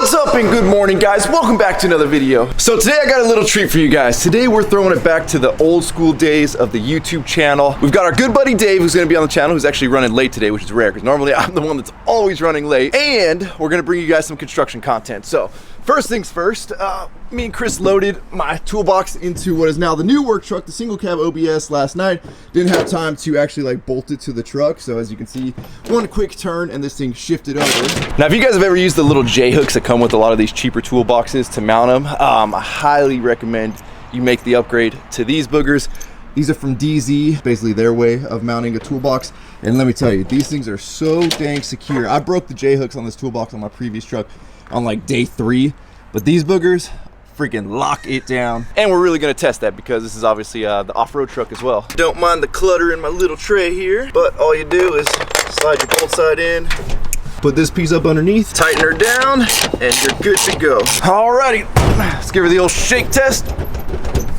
What's up and good morning, guys? Welcome back to another video. So today I got a little treat for you guys. Today we're throwing it back to the old school days of the YouTube channel. We've got our good buddy Dave, who's gonna be on the channel, who's actually running late today, which is rare because normally I'm the one that's always running late. And we're gonna bring you guys some construction content. So first things first, me and Chris loaded my toolbox into what is now the new work truck, the single cab OBS last night. Didn't have time to actually like bolt it to the truck. So as you can see, one quick turn and this thing shifted over. Now, if you guys have ever used the little J-hooks that come with a lot of these cheaper toolboxes to mount them, I highly recommend you make the upgrade to these boogers. These are from DZ, basically their way of mounting a toolbox. And let me tell you, these things are so dang secure. I broke the J-hooks on this toolbox on my previous truck on like day 3, but these boogers freaking lock it down. And we're really gonna test that because this is obviously the off-road truck as well. Don't mind the clutter in my little tray here, but all you do is slide your bolt side in, put this piece up underneath, tighten her down, and you're good to go. Alrighty, let's give her the old shake test.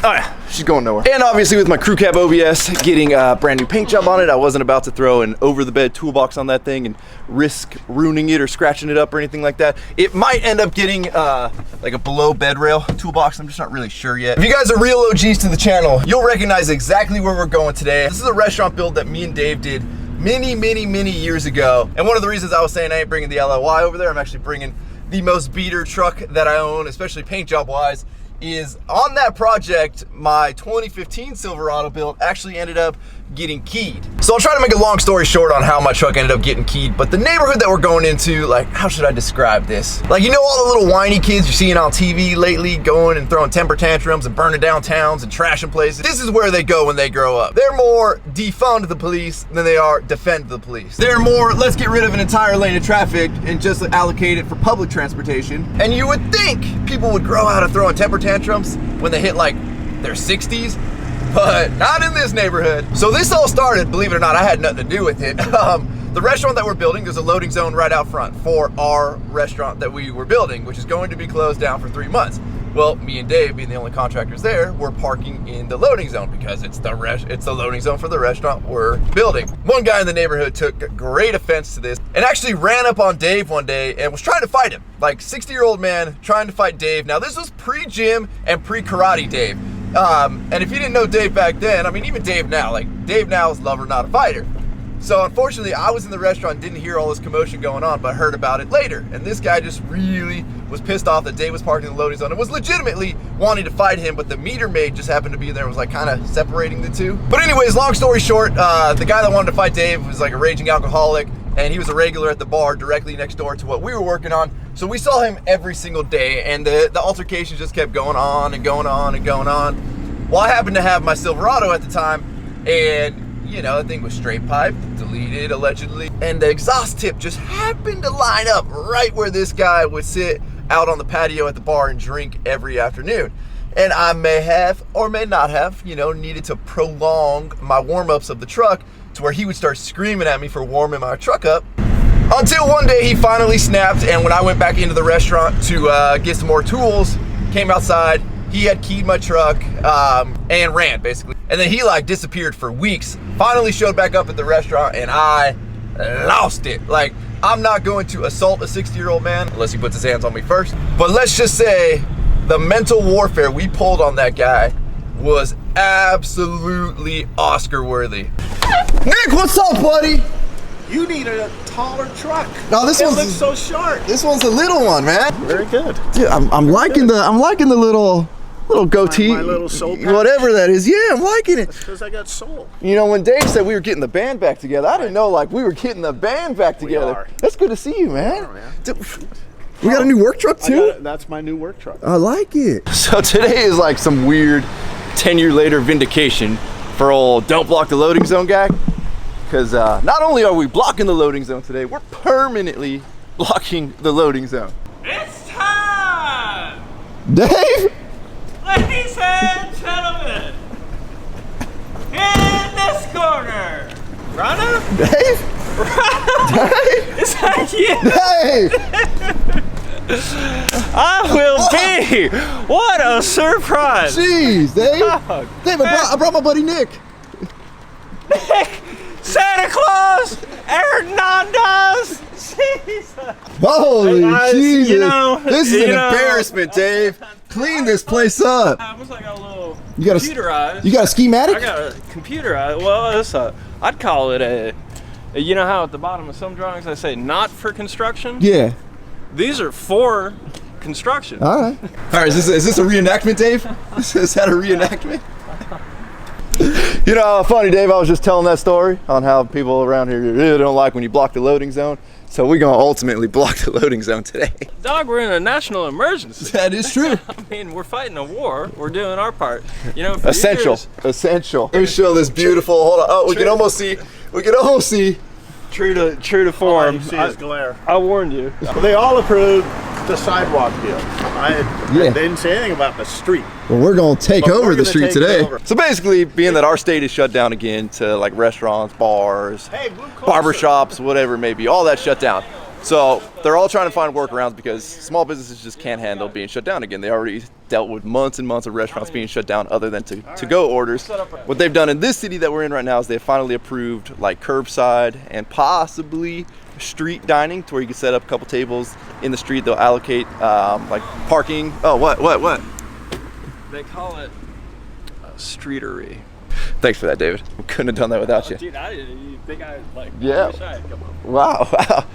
Oh yeah, she's going nowhere. And obviously with my crew cab OBS getting a brand new paint job on it, I wasn't about to throw an over the bed toolbox on that thing and risk ruining it or scratching it up or anything like that. It might end up getting like a below bed rail toolbox. I'm just not really sure yet. If you guys are real OGs to the channel, you'll recognize exactly where we're going today. This is a restaurant build that me and Dave did many years ago. And one of the reasons I was saying I ain't bringing the LLY over there, I'm actually bringing the most beater truck that I own, especially paint job wise, is on that project. My 2015 Silverado build actually ended up getting keyed. So I'll try to make a long story short on how my truck ended up getting keyed, but the neighborhood that we're going into, like, how should I describe this? Like, you know all the little whiny kids you're seeing on TV lately going and throwing temper tantrums and burning down towns and trashing places? This is where they go when they grow up. They're more defund the police than they are defend the police. They're more, let's get rid of an entire lane of traffic and just allocate it for public transportation. And you would think people would grow out of throwing temper tantrums when they hit like their 60s, but not in this neighborhood. So this all started, believe it or not, I had nothing to do with it. The restaurant that we're building, there's a loading zone right out front for our restaurant that we were building, which is going to be closed down for 3 months. Well, me and Dave, being the only contractors there, we're parking in the loading zone because it's the loading zone for the restaurant we're building. One guy in the neighborhood took great offense to this and actually ran up on Dave one day and was trying to fight him. Like, 60-year-old man trying to fight Dave. Now, this was pre-gym and pre-karate Dave. And if you didn't know Dave back then, I mean, even Dave now, like, Dave now is a lover, not a fighter. So unfortunately, I was in the restaurant, didn't hear all this commotion going on, but heard about it later. And this guy just really was pissed off that Dave was parked in the loading zone and was legitimately wanting to fight him, but the meter maid just happened to be there and was like kind of separating the two. But anyways, long story short, the guy that wanted to fight Dave was like a raging alcoholic, and he was a regular at the bar directly next door to what we were working on. So we saw him every single day, and the altercation just kept going on and going on and going on. Well, I happened to have my Silverado at the time, and you know, the thing was straight pipe, deleted allegedly, and the exhaust tip just happened to line up right where this guy would sit out on the patio at the bar and drink every afternoon. And I may have, or may not have, you know, needed to prolong my warm-ups of the truck to where he would start screaming at me for warming my truck up. Until one day he finally snapped, and when I went back into the restaurant to get some more tools, came outside, he had keyed my truck and ran, basically. And then he like disappeared for weeks, finally showed back up at the restaurant, and I lost it. Like, I'm not going to assault a 60-year-old man unless he puts his hands on me first. But let's just say the mental warfare we pulled on that guy was absolutely Oscar-worthy. Nick, what's up, buddy? You need a taller truck. No, this one looks so short. This one's a little one, man. Very good. Dude, I'm liking the little goatee, my little soul patch. whatever that is. Yeah, I'm liking it. That's because I got soul. You know, when Dave said we were getting the band back together, I didn't know like we were getting the band back together. We are. That's good to see you, man. Are, man. Dude, we got a new work truck too? That's my new work truck. I like it. So today is like some weird 10-year later vindication for old don't block the loading zone guy. Because not only are we blocking the loading zone today, we're permanently blocking the loading zone. It's time! Dave? Ladies and gentlemen, in this corner, Rana? Dave? Rana? Dave? Is that you? Dave! I will be! What a surprise! Jeez, Dave. Oh, Dave, I brought my buddy Nick. Nick! Santa Claus! Hernandez! Jesus. Holy Guys, Jesus! you know, This is you an know. embarrassment, Dave. Clean this place up. I was like a little You got computerized. You got a schematic? I got a computerized. Well, it's I'd call it a. You know how at the bottom of some drawings I say not for construction? Yeah. These are for construction. All right. All right. Is this a reenactment, Dave? Is that a reenactment? You know, funny, Dave. I was just telling that story on how people around here really don't like when you block the loading zone. So we're gonna ultimately block the loading zone today. Dog, we're in a national emergency. That is true. I mean, we're fighting a war. We're doing our part. You know, for Essential. years, Essential. Let me show this beautiful. Hold on. Oh, we can almost see. We can almost see. true to All form. you see is glare. I warned you. They all approved the sidewalk deal. Yeah. They didn't say anything about the street. Well, we're gonna take But over we're the gonna street take it today. over. So basically, being that our state is shut down again to like restaurants, bars, Hey, blue culture. barber shops, whatever it may be, all that shut down. So they're all trying to find workarounds because small businesses just can't handle being shut down again. They already dealt with months and months of restaurants being shut down other than to-go orders. What they've done in this city that we're in right now is they've finally approved like curbside and possibly street dining to where you can set up a couple tables in the street. They'll allocate like parking. Oh, what? They call it a streetery. Thanks for that, David. We couldn't have done that without you. Dude, you think I like? Yeah. I wish I had come up. Wow.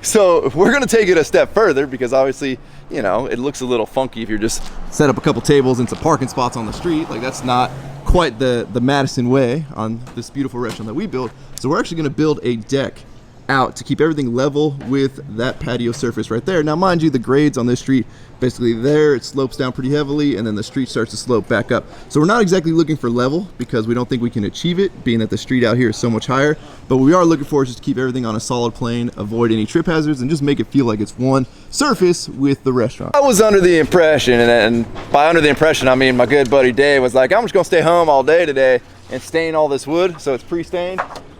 So we're gonna take it a step further because obviously, you know, it looks a little funky if you're just set up a couple tables and some parking spots on the street. Like that's not quite the Madison way on this beautiful restaurant that we built. So we're actually gonna build a deck out to keep everything level with that patio surface right there. Now, mind you, the grades on this street, basically there, it slopes down pretty heavily and then the street starts to slope back up. So we're not exactly looking for level because we don't think we can achieve it, being that the street out here is so much higher. But what we are looking for is just to keep everything on a solid plane, avoid any trip hazards, and just make it feel like it's one surface with the restaurant. I was under the impression, and by under the impression, I mean my good buddy Dave was like, I'm just gonna stay home all day today and stain all this wood so it's pre-stained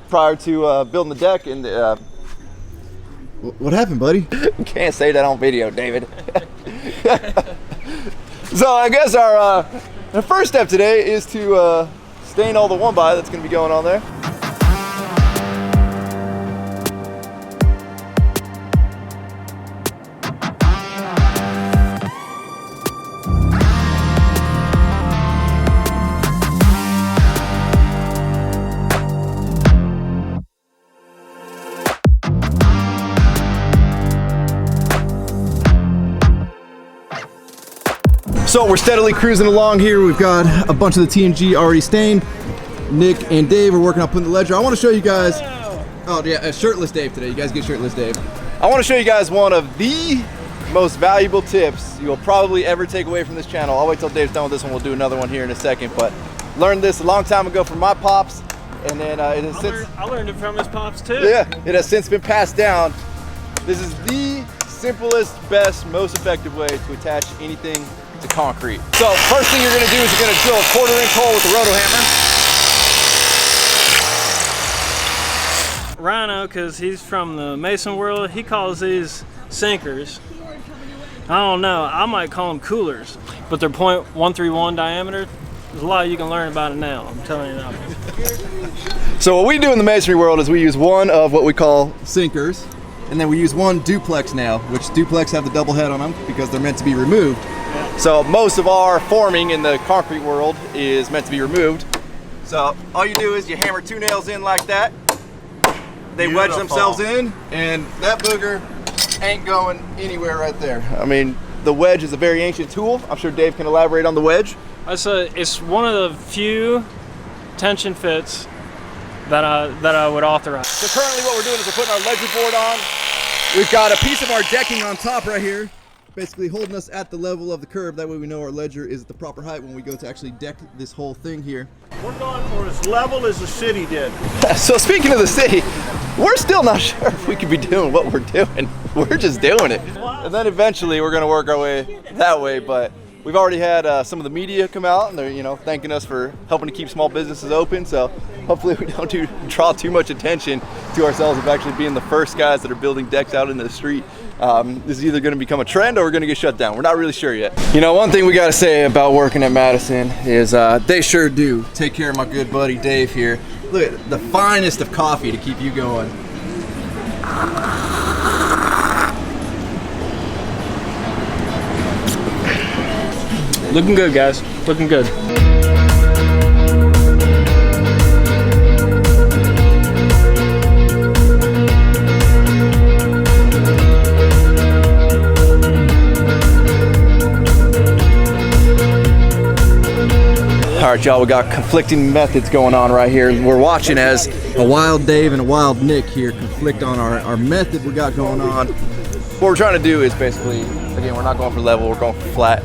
prior to building the deck. And what happened, buddy? You can't say that on video, David. So I guess our first step today is to stain all the one by that's going to be going on there. So we're steadily cruising along here. We've got a bunch of the TNG already stained. Nick and Dave are working on putting the ledger. I want to show you guys. Oh yeah, shirtless Dave today. You guys get shirtless Dave. I want to show you guys one of the most valuable tips you'll probably ever take away from this channel. I'll wait till Dave's done with this one. We'll do another one here in a second. But learned this a long time ago from my pops, and then it has since. I learned it from his pops too. Yeah, it has since been passed down. This is the simplest, best, most effective way to attach anything to concrete. So first thing you're gonna do is you're gonna drill a 1/4-inch hole with the roto hammer. Rhino, because he's from the Mason world, he calls these sinkers. I don't know, I might call them coolers, but they're .131 diameter. There's a lot you can learn about it now, I'm telling you that. So what we do in the masonry world is we use one of what we call sinkers, and then we use one duplex nail, which duplex have the double head on them because they're meant to be removed. So most of our forming in the concrete world is meant to be removed. So all you do is you hammer 2 nails in like that. They wedge themselves in, and that booger ain't going anywhere right there. I mean, the wedge is a very ancient tool. I'm sure Dave can elaborate on the wedge. It's one of the few tension fits that I would authorize. So currently what we're doing is we're putting our ledger board on. We've got a piece of our decking on top right here, basically holding us at the level of the curb. That way we know our ledger is at the proper height when we go to actually deck this whole thing here. We're going for as level as the city did. So speaking of the city, we're still not sure if we could be doing what we're doing. We're just doing it. And then eventually we're gonna work our way that way, but we've already had some of the media come out and they're, you know, thanking us for helping to keep small businesses open. So hopefully we don't draw too much attention to ourselves of actually being the first guys that are building decks out into the street. This is either going to become a trend or we're going to get shut down. We're not really sure yet. You know, one thing we got to say about working at Madison is they sure do take care of my good buddy Dave here. Look at the finest of coffee to keep you going. Looking good, guys. Looking good. All right, y'all, we got conflicting methods going on right here. We're watching as a wild Dave and a wild Nick here conflict on our method we got going on. What we're trying to do is basically, again, we're not going for level, we're going for flat.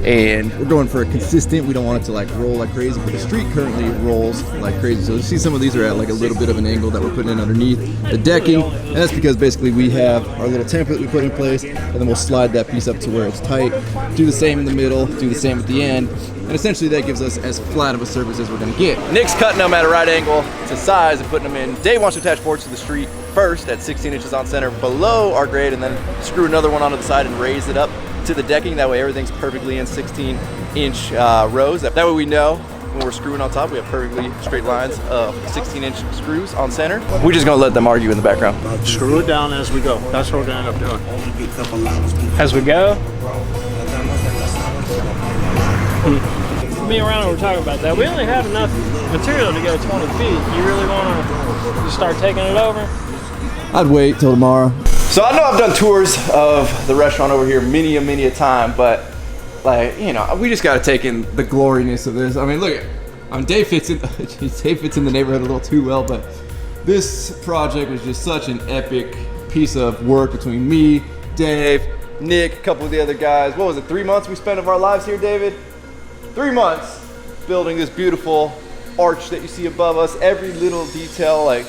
And we're going for a consistent, we don't want it to like roll like crazy, but the street currently rolls like crazy. So you see some of these are at like a little bit of an angle that we're putting in underneath the decking. And that's because basically we have our little template we put in place, and then we'll slide that piece up to where it's tight. Do the same in the middle, do the same at the end. And essentially that gives us as flat of a surface as we're gonna get. Nick's cutting them at a right angle to size and putting them in. Dave wants to attach boards to the street first at 16 inches on center below our grade, and then screw another one onto the side and raise it up to the decking. That way everything's perfectly in 16-inch rows. That way we know when we're screwing on top, we have perfectly straight lines of 16-inch screws on center. We're just gonna let them argue in the background. Screw it down as we go. That's what we're gonna end up doing. As we go. Me and Ryan were talking about that. We only have enough material to go 20 feet. You really want to just start taking it over? I'd wait till tomorrow. So I know I've done tours of the restaurant over here many a time, but like, you know, we just got to take in the gloriness of this. I mean, look, Dave fits in the neighborhood a little too well, but this project was just such an epic piece of work between me, Dave, Nick, a couple of the other guys. What was it, 3 months we spent of our lives here, David? 3 months building this beautiful arch that you see above us. Every little detail, like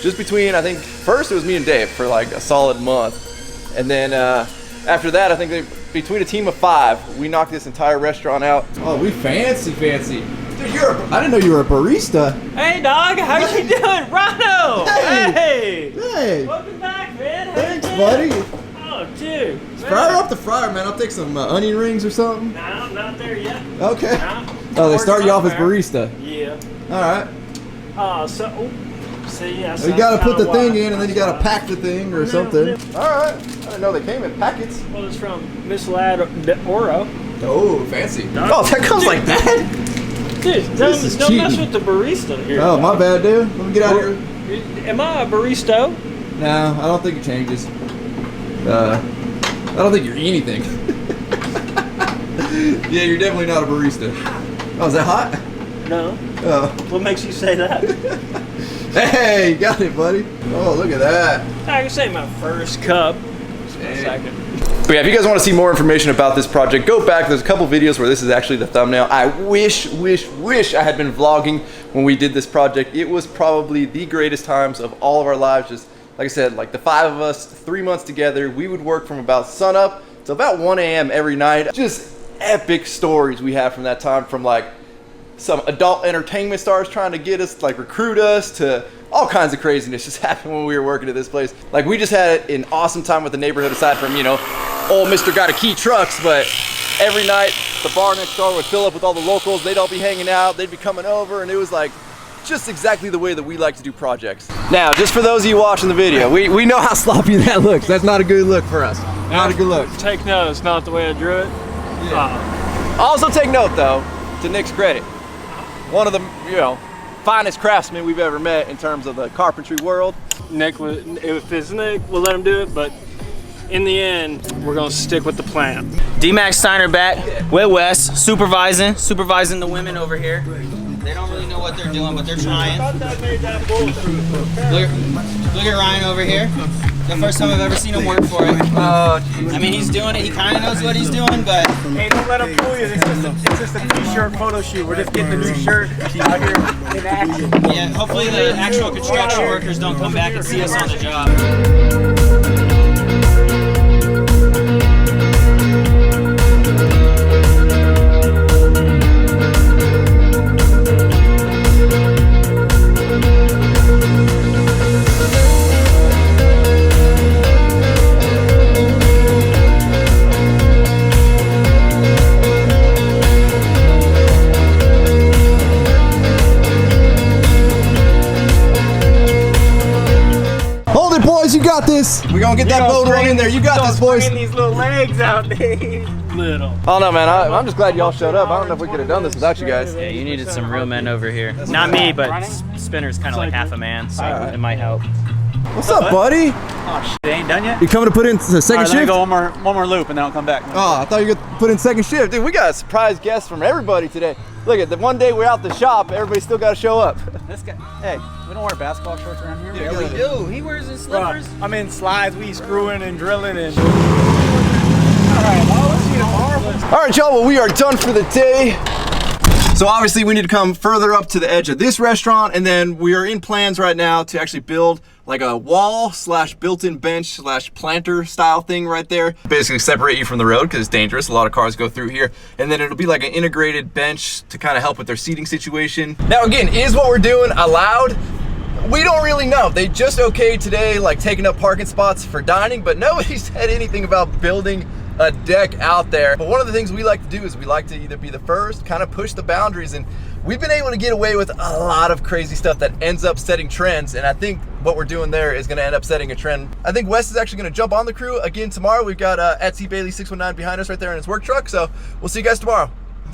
just between, I think first it was me and Dave for like a solid month, and then after that I think between a team of 5 we knocked this entire restaurant out. Oh, we fancy. Dude, I didn't know you were a barista. Hey dog, how you doing? Rhino! Hey! Welcome back, man. Thanks, buddy. Oh, dude. Fire up the fryer, man. I'll take some onion rings or something. No, I'm not there yet. Okay. No. Oh, they start you off as barista. Yeah. All right. See, yeah. You gotta put the thing in, and then you gotta pack the thing or something. All right. I didn't know they came in packets. Well, it's from Miss Lad Oro. Oh, fancy. Oh, that comes like that? Dude, don't mess with the barista here. Oh, my bad, dude. Let me get out of here. Am I a barista? No, I don't think it changes. I don't think you're anything. Yeah, you're definitely not a barista. Oh, is that hot? No. Oh. What makes you say that? Hey, got it, buddy. Oh, look at that. I can say my first cup. Just a second. But yeah, if you guys want to see more information about this project, go back. There's a couple videos where this is actually the thumbnail. I wish I had been vlogging when we did this project. It was probably the greatest times of all of our lives. Just like I said, like the 5 of us, 3 months together, we would work from about sunup to about 1 a.m. every night. Just epic stories we have from that time, from like some adult entertainment stars trying to get us, like recruit us, to all kinds of craziness just happened when we were working at this place. Like, we just had an awesome time with the neighborhood, aside from, you know, old Mr. Got a Key trucks. But every night the bar next door would fill up with all the locals. They'd all be hanging out, they'd be coming over, and it was like just exactly the way that we like to do projects. Now, just for those of you watching the video, we know how sloppy that looks. That's not a good look for us. Not a good look. Take note, it's not the way I drew it. Yeah. Also take note though, to Nick's credit, one of the, you know, finest craftsmen we've ever met in terms of the carpentry world. Nick, if it's Nick, we'll let him do it, but in the end, we're gonna stick with the plan. Dmaxryno back with Wes, supervising the women over here. They don't really know what they're doing, but they're trying. Look at Ryan over here. The first time I've ever seen him work for it. Oh, geez. I mean, he's doing it. He kind of knows what he's doing, but hey, don't let him fool you. It's just a t-shirt photo shoot. We're just getting the new shirt out here in action. Yeah, hopefully the actual construction workers don't come back and see us on the job. this. We're gonna get that boat on in there. You got this, boys. These little legs out there. Little. Oh no, man. I'm just glad y'all showed up. I don't know if we could have done this without you guys. Yeah, you needed some real men over here. Not me, but Spinner's kind of like half a man, so it might help. What's up, buddy? Oh shit, they ain't done yet? You coming to put in the second Let me shift? go one more loop and then I'll come back. Oh, I thought you were gonna put in second shift. Dude, we got a surprise guest from everybody today. Look at the one day we're out the shop, everybody still gotta show up. This guy, hey, we don't wear basketball shorts around here. Yeah, we do. He wears his slippers. I'm in slides, we screwing and drilling and... Alright, well, let's see tomorrow. All right, y'all, well, we are done for the day. So obviously we need to come further up to the edge of this restaurant, and then we are in plans right now to actually build like a wall / built-in bench / planter style thing right there. Basically separate you from the road because it's dangerous. A lot of cars go through here. And then it'll be like an integrated bench to kind of help with their seating situation. Now again, is what we're doing allowed? We don't really know. They just okayed today like taking up parking spots for dining, but nobody said anything about building a deck out there. But one of the things we like to do is we like to either be the first, kind of push the boundaries, and we've been able to get away with a lot of crazy stuff that ends up setting trends, and I think what we're doing there is gonna end up setting a trend. I think Wes is actually gonna jump on the crew again tomorrow. We've got @CBailey619 behind us right there in his work truck, so we'll see you guys tomorrow.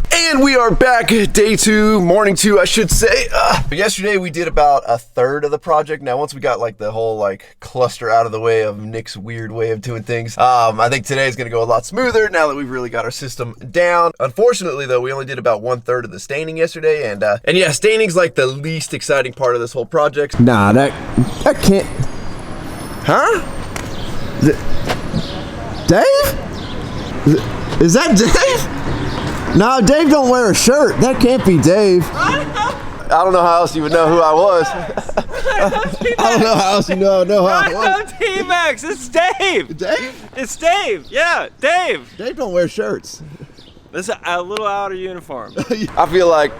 And we are back, day 2, morning 2, I should say. Yesterday we did about a third of the project. Now once we got like the whole like cluster out of the way of Nick's weird way of doing things, I think today is gonna go a lot smoother now that we've really got our system down. Unfortunately though, we only did about 1/3 of the staining yesterday, and yeah, staining's like the least exciting part of this whole project. Nah, that can't. Huh? Dave? Is that Dave? No, Dave don't wear a shirt. That can't be Dave. I don't know how else you would know who I was. I don't know how else you know who I was. T-Max, it's Dave. Dave? It's Dave. Yeah, Dave. Dave don't wear shirts. That's a little out of uniform. I feel like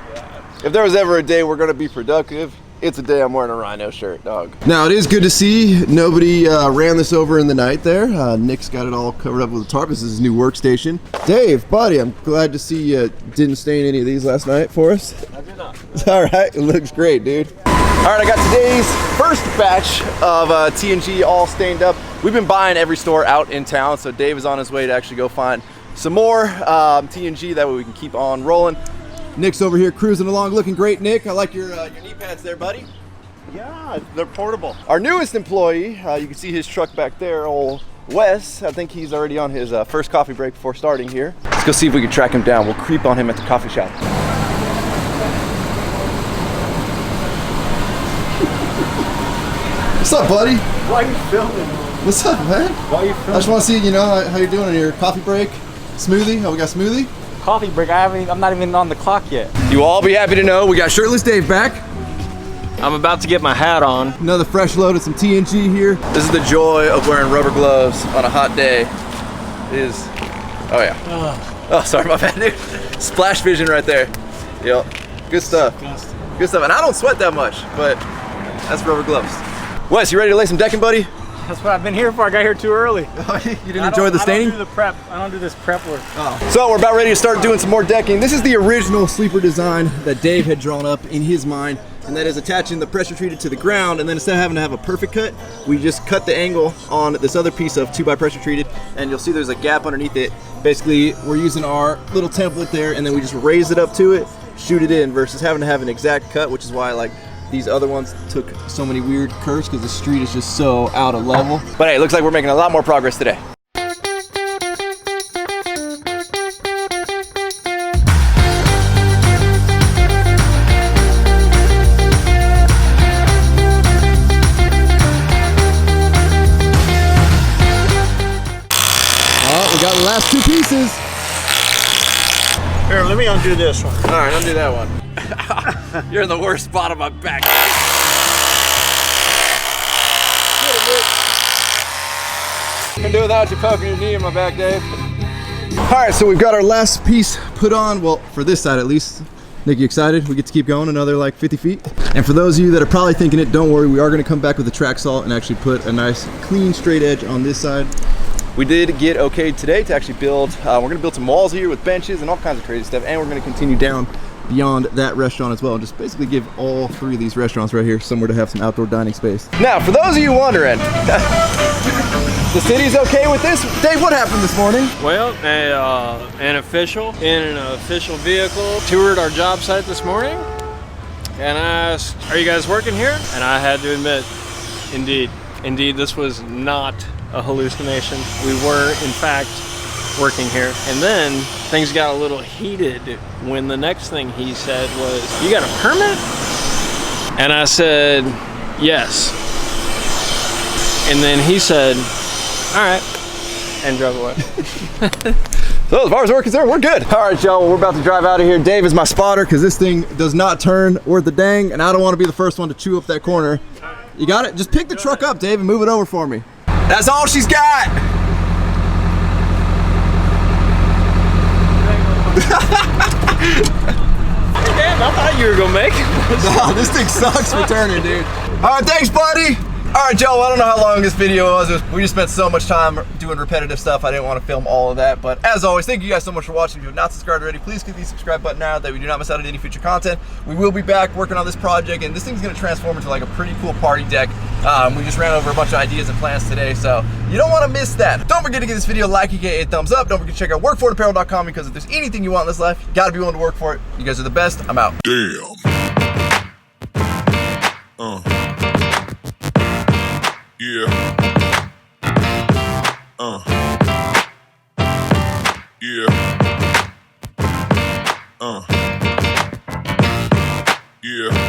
if there was ever a day we're gonna be productive, it's a day I'm wearing a Rhino shirt, dog. Now it is good to see nobody ran this over in the night there. Nick's got it all covered up with a tarp. This is his new workstation. Dave, buddy, I'm glad to see you didn't stain any of these last night for us. I did not. All right, it looks great, dude. All right, I got today's first batch of TNG all stained up. We've been buying every store out in town, so Dave is on his way to actually go find some more TNG. That way we can keep on rolling. Nick's over here cruising along, looking great. Nick, I like your knee pads there, buddy. Yeah, they're portable. Our newest employee, you can see his truck back there, old Wes. I think he's already on his first coffee break before starting here. Let's go see if we can track him down. We'll creep on him at the coffee shop. What's up, buddy? Why are you filming? What's up, man? Why are you I filming? just want to see, you know, how you're doing on your coffee break. Smoothie? How we got smoothie? Coffee break. I'm not even on the clock yet. You will all be happy to know we got shirtless Dave back. I'm about to get my hat on. Another fresh load of some TNG here. This is the joy of wearing rubber gloves on a hot day. It is, oh yeah. Oh, sorry, my bad, dude. Splash vision right there. Yep, good stuff. Good stuff, and I don't sweat that much, but that's rubber gloves. Wes, you ready to lay some decking, buddy? That's what I've been here for. I got here too early. You didn't enjoy the staining? I don't do the prep. I don't do this prep work. Oh. So we're about ready to start doing some more decking. This is the original sleeper design that Dave had drawn up in his mind, and that is attaching the pressure treated to the ground, and then instead of having to have a perfect cut, we just cut the angle on this other piece of 2x pressure treated, and you'll see there's a gap underneath it. Basically, we're using our little template there, and then we just raise it up to it, shoot it in, versus having to have an exact cut, which is why like these other ones took so many weird curves because the street is just so out of level. But hey, it looks like we're making a lot more progress today. Oh, we got the last 2 pieces. Here, let me undo this one. All right, undo that one. You're in the worst spot of my back. Can do without you poking your knee in my back, Dave. All right, so we've got our last piece put on. Well, for this side at least. Nick, you excited? We get to keep going another like 50 feet. And for those of you that are probably thinking it, don't worry, we are gonna come back with a track saw and actually put a nice clean straight edge on this side. We did get okay today to actually build, we're gonna build some walls here with benches and all kinds of crazy stuff, and we're gonna continue down beyond that restaurant as well, and just basically give all 3 of these restaurants right here somewhere to have some outdoor dining space. Now, for those of you wondering, the city's okay with this? Dave, what happened this morning? Well, an official in an official vehicle toured our job site this morning and asked, "Are you guys working here?" And I had to admit, indeed, this was not a hallucination. We were, in fact, working here. And then things got a little heated when the next thing he said was, "You got a permit?" And I said, "Yes." And then he said, "All right," and drove away. So as far as we're concerned, we're good. All right, y'all, well, we're about to drive out of here. Dave is my spotter because this thing does not turn worth a dang, and I don't want to be the first one to chew up that corner. You got it? Just pick the truck up, Dave, and move it over for me. That's all she's got. Damn, I thought you were gonna make it. No, this thing sucks for turning, dude. All right, thanks, buddy. All right, Joe, I don't know how long this video was. We just spent so much time doing repetitive stuff. I didn't want to film all of that. But as always, thank you guys so much for watching. If you have not subscribed already, please click the subscribe button now that we do not miss out on any future content. We will be back working on this project, and this thing's going to transform into like a pretty cool party deck. We just ran over a bunch of ideas and plans today, so you don't want to miss that. Don't forget to give this video a like, you get a thumbs up. Don't forget to check out workforapparel.com, because if there's anything you want in this life, you got to be willing to work for it. You guys are the best. I'm out. Damn. Yeah. Yeah. Yeah.